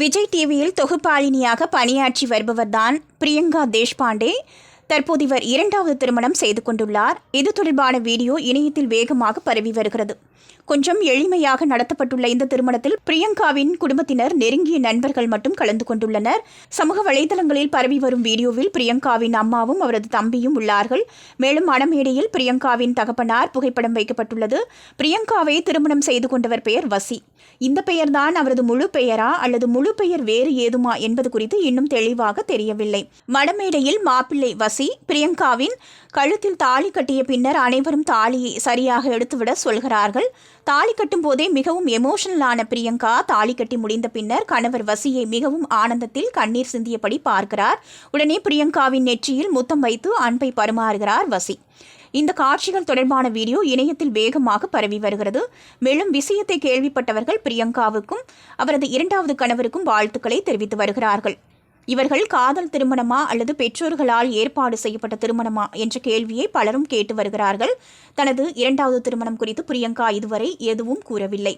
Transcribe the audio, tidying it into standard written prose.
விஜய் டிவியில் தொகுப்பாளினியாக பணியாற்றி வருபவர்தான் பிரியங்கா தேஷ்பாண்டே. தற்போது இவர் இரண்டாவது திருமணம் செய்து கொண்டுள்ளார். இது தொடர்பான வீடியோ இணையத்தில் வேகமாக பரவி வருகிறது. கொஞ்சம் எளிமையாக நடத்தப்பட்டுள்ள இந்த திருமணத்தில் பிரியங்காவின் குடும்பத்தினர், நெருங்கிய நண்பர்கள் மட்டும் கலந்து கொண்டுள்ளனர். சமூக வலைதளங்களில் பரவி வரும் வீடியோவில் பிரியங்காவின் அம்மாவும் அவரது தம்பியும் உள்ளார்கள். மேலும் மணமேடையில் பிரியங்காவின் தகப்பனார் புகைப்படம் வைக்கப்பட்டுள்ளது. பிரியங்காவை திருமணம் செய்து கொண்டவர் பெயர் வசி. இந்த பெயர்தான் அவரது முழு பெயரா அல்லது முழு பெயர் வேறு ஏதுமா என்பது குறித்து இன்னும் தெளிவாக தெரியவில்லை. மணமேடையில் மாப்பிள்ளை வசி பிரியங்காவின் கழுத்தில் தாலி கட்டிய பின்னர் அனைவரும் தாலியை சரியாக எடுத்துவிட சொல்கிறார்கள். தாலி கட்டும் போதே மிகவும் எமோஷனலான பிரியங்கா தாலி கட்டி முடிந்த பின்னர் கணவர் வசியை மிகவும் ஆனந்தத்தில் கண்ணீர் சிந்தியபடி பார்க்கிறார். உடனே பிரியங்காவின் நெற்றியில் முத்தம் வைத்து அன்பை பரிமாறுகிறார் வசி. இந்த காட்சிகள் தொடர்பான வீடியோ இணையத்தில் வேகமாக பரவி வருகிறது. மேலும் விஷயத்தை கேள்விப்பட்டவர்கள் பிரியங்காவுக்கும் அவரது இரண்டாவது கணவருக்கும் வாழ்த்துக்களை தெரிவித்து வருகிறார்கள். இவர்கள் காதல் திருமணமா அல்லது பெற்றோர்களால் ஏற்பாடு செய்யப்பட்ட திருமணமா என்ற கேள்வியை பலரும் கேட்டு வருகிறார்கள். தனது இரண்டாவது திருமணம் குறித்து பிரியங்கா இதுவரை எதுவும் கூறவில்லை.